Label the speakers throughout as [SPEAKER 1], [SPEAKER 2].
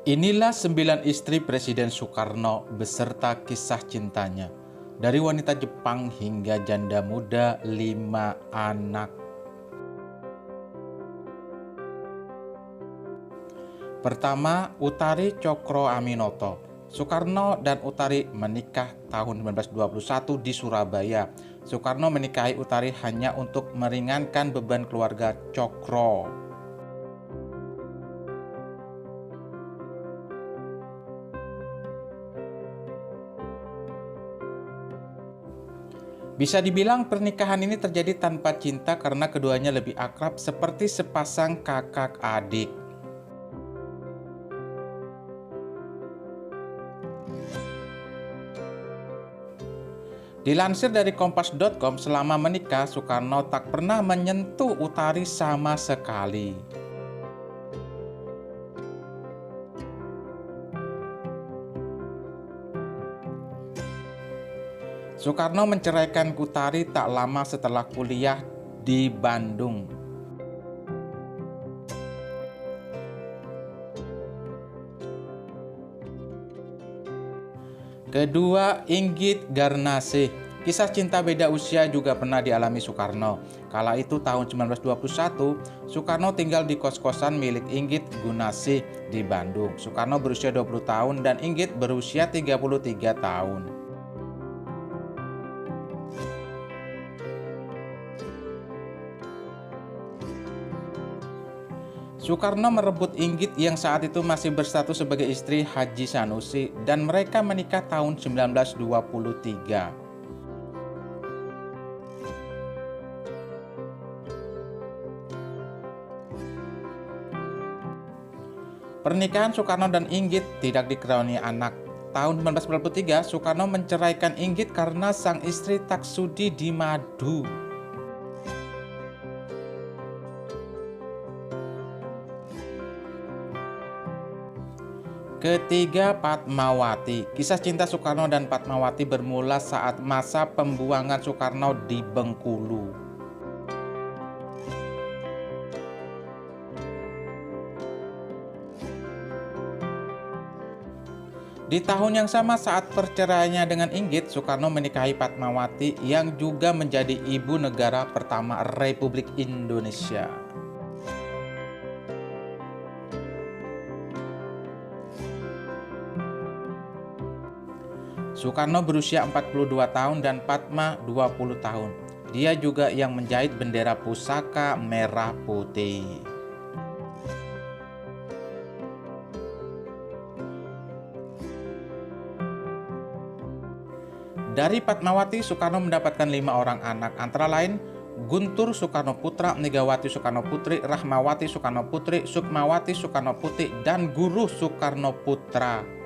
[SPEAKER 1] Inilah 9 istri Presiden Soekarno beserta kisah cintanya. Dari wanita Jepang hingga janda muda 5 anak. Pertama, Utari Cokro Aminoto. Soekarno dan Utari menikah tahun 1921 di Surabaya. Soekarno menikahi Utari hanya untuk meringankan beban keluarga Cokro. Bisa dibilang pernikahan ini terjadi tanpa cinta karena keduanya lebih akrab seperti sepasang kakak adik. Dilansir dari kompas.com, selama menikah Soekarno tak pernah menyentuh Utari sama sekali. Soekarno menceraikan Utari tak lama setelah kuliah di Bandung. Kedua, Inggit Garnasih. Kisah cinta beda usia juga pernah dialami Soekarno. Kala itu tahun 1921, Soekarno tinggal di kos-kosan milik Inggit Gunasih di Bandung. Soekarno berusia 20 tahun dan Inggit berusia 33 tahun. Soekarno merebut Inggit yang saat itu masih berstatus sebagai istri Haji Sanusi dan mereka menikah tahun 1923. Pernikahan Soekarno dan Inggit tidak dikaruniai anak. Tahun 1943, Soekarno menceraikan Inggit karena sang istri tak sudi di madu. Ketiga, Padmawati. Kisah cinta Soekarno dan Padmawati bermula saat masa pembuangan Soekarno di Bengkulu. Di tahun yang sama saat perceraiannya dengan Inggit, Soekarno menikahi Padmawati yang juga menjadi ibu negara pertama Republik Indonesia. Soekarno berusia 42 tahun dan Padma 20 tahun. Dia juga yang menjahit bendera pusaka merah putih. Dari Padmawati, Soekarno mendapatkan 5 orang anak, antara lain Guntur Soekarno Putra, Megawati Soekarno Putri, Rahmawati Soekarno Putri, Sukmawati Soekarno Putri, dan Guruh Soekarno Putra.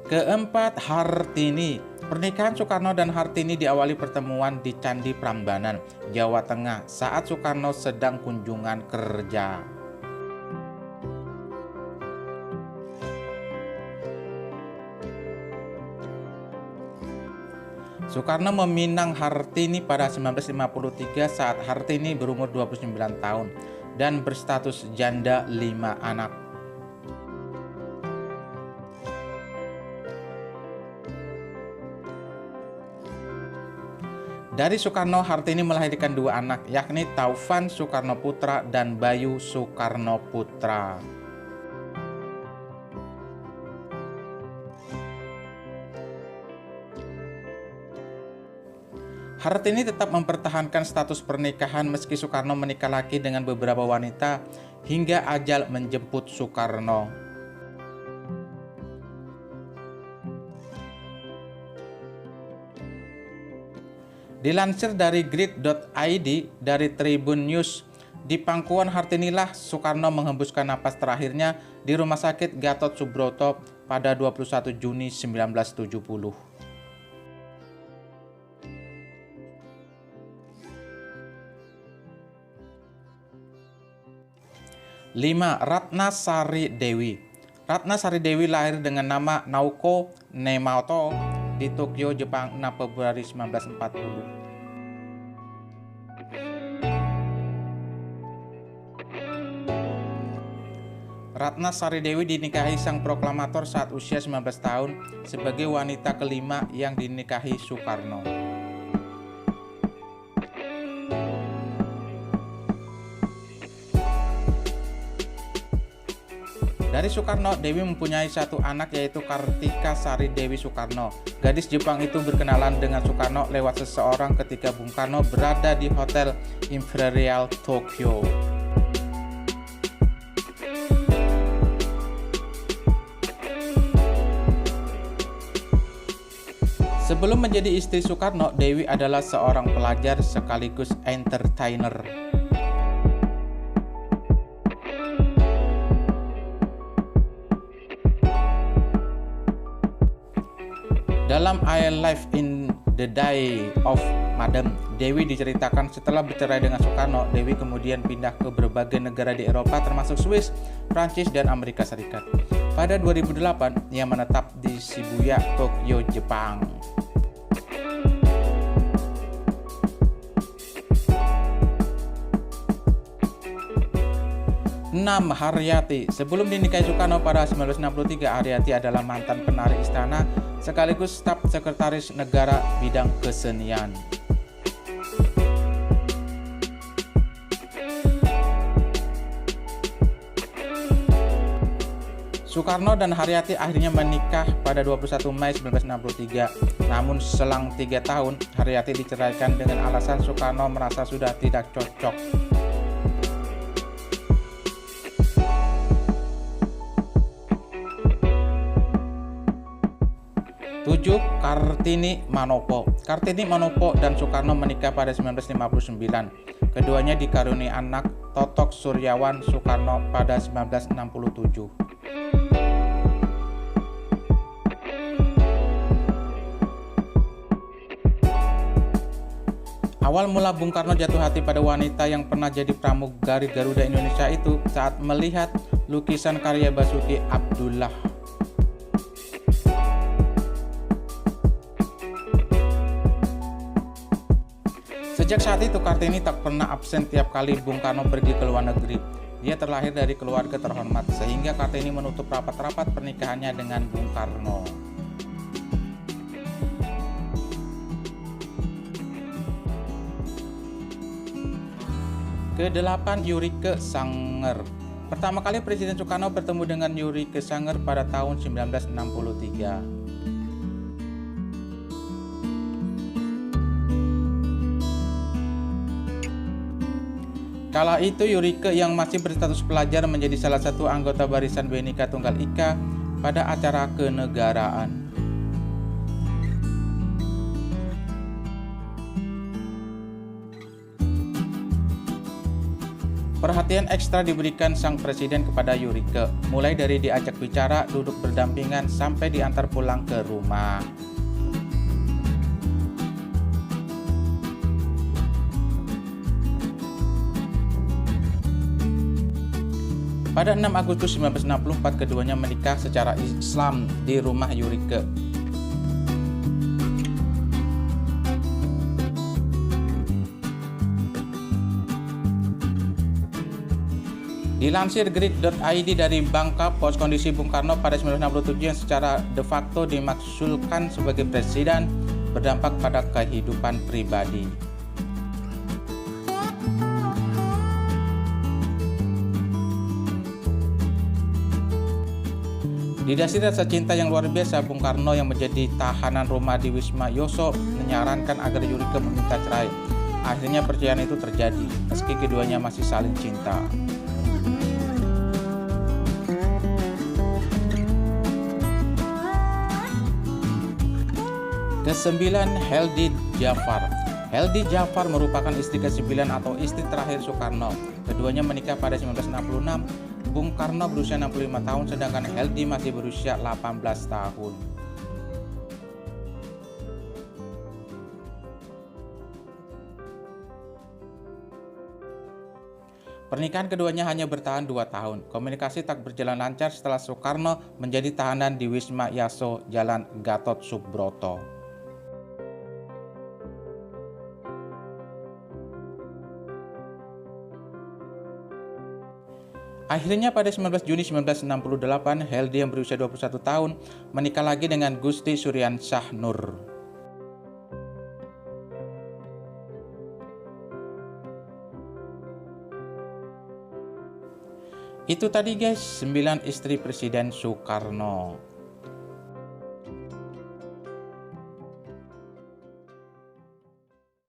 [SPEAKER 1] Keempat, Hartini. Pernikahan Soekarno dan Hartini diawali pertemuan di Candi Prambanan, Jawa Tengah saat Soekarno sedang kunjungan kerja. Soekarno meminang Hartini pada 1953 saat Hartini berumur 29 tahun dan berstatus janda 5 anak. Dari Soekarno, Hartini melahirkan 2 anak, yakni Taufan Soekarno Putra dan Bayu Soekarno Putra. Hartini tetap mempertahankan status pernikahan meski Soekarno menikah lagi dengan beberapa wanita hingga ajal menjemput Soekarno. Dilansir dari grid.id dari Tribun News, di pangkuan Hartinilah Soekarno menghembuskan napas terakhirnya di Rumah Sakit Gatot Subroto pada 21 Juni 1970. 5. Ratna Sari Dewi. Ratna Sari Dewi lahir dengan nama Naoko Nemoto di Tokyo, Jepang 6 Februari 1940. Ratna Sari Dewi dinikahi sang proklamator saat usia 19 tahun sebagai wanita kelima yang dinikahi Soekarno. Dari Soekarno, Dewi mempunyai satu anak yaitu Kartika Sari Dewi Soekarno. Gadis Jepang itu berkenalan dengan Soekarno lewat seseorang ketika Bung Karno berada di Hotel Imperial Tokyo. Sebelum menjadi istri Soekarno, Dewi adalah seorang pelajar sekaligus entertainer. Dalam I Live in the Day of Madam, Dewi diceritakan setelah bercerai dengan Soekarno, Dewi kemudian pindah ke berbagai negara di Eropa termasuk Swiss, Prancis, dan Amerika Serikat. Pada 2008, ia menetap di Shibuya, Tokyo, Jepang. Haryati. Sebelum dinikahi Soekarno pada 1963, Haryati adalah mantan penari istana sekaligus staf sekretaris negara bidang kesenian. Soekarno dan Haryati akhirnya menikah pada 21 Mei 1963. Namun selang 3 tahun, Haryati diceraikan dengan alasan Soekarno merasa sudah tidak cocok. 7. Kartini Manopo. Kartini Manopo dan Soekarno menikah pada 1959. Keduanya dikaruniai anak Totok Suryawan Soekarno pada 1967. Awal mula Bung Karno jatuh hati pada wanita yang pernah jadi pramugari Garuda Indonesia itu saat melihat lukisan karya Basuki Abdullah. Sejak saat itu, Kartini tak pernah absen tiap kali Bung Karno pergi ke luar negeri. Dia terlahir dari keluarga terhormat, sehingga Kartini menutup rapat-rapat pernikahannya dengan Bung Karno. Ke-8. Yurike Sanger. Pertama kali Presiden Soekarno bertemu dengan Yurike Sanger pada tahun 1963. Kala itu Yurike yang masih berstatus pelajar menjadi salah satu anggota barisan Bhinneka Tunggal Ika pada acara kenegaraan. Perhatian ekstra diberikan sang presiden kepada Yurike, mulai dari diajak bicara, duduk berdampingan, sampai diantar pulang ke rumah. Pada 6 Agustus 1964, keduanya menikah secara Islam di rumah Yurike. Dilansir Grid.id dari Bangka Pos, kondisi Bung Karno pada 1967 yang secara de facto dimaksudkan sebagai presiden berdampak pada kehidupan pribadi. Didasari rasa cinta yang luar biasa, Bung Karno yang menjadi tahanan rumah di Wisma Yoso menyarankan agar Yurike meminta cerai. Akhirnya perceraian itu terjadi, meski keduanya masih saling cinta. Ke-9. Heldi Jafar. Heldi Jafar merupakan istri ke-9 atau istri terakhir Soekarno. Keduanya menikah pada 1966. Bung Karno berusia 65 tahun, sedangkan Heldi masih berusia 18 tahun. Pernikahan keduanya hanya bertahan 2 tahun. Komunikasi tak berjalan lancar setelah Soekarno menjadi tahanan di Wisma Yaso, Jalan Gatot Subroto. Akhirnya pada 19 Juni 1968, Heldi yang berusia 21 tahun menikah lagi dengan Gusti Suryansyah Nur. Itu tadi guys, 9 istri Presiden Soekarno.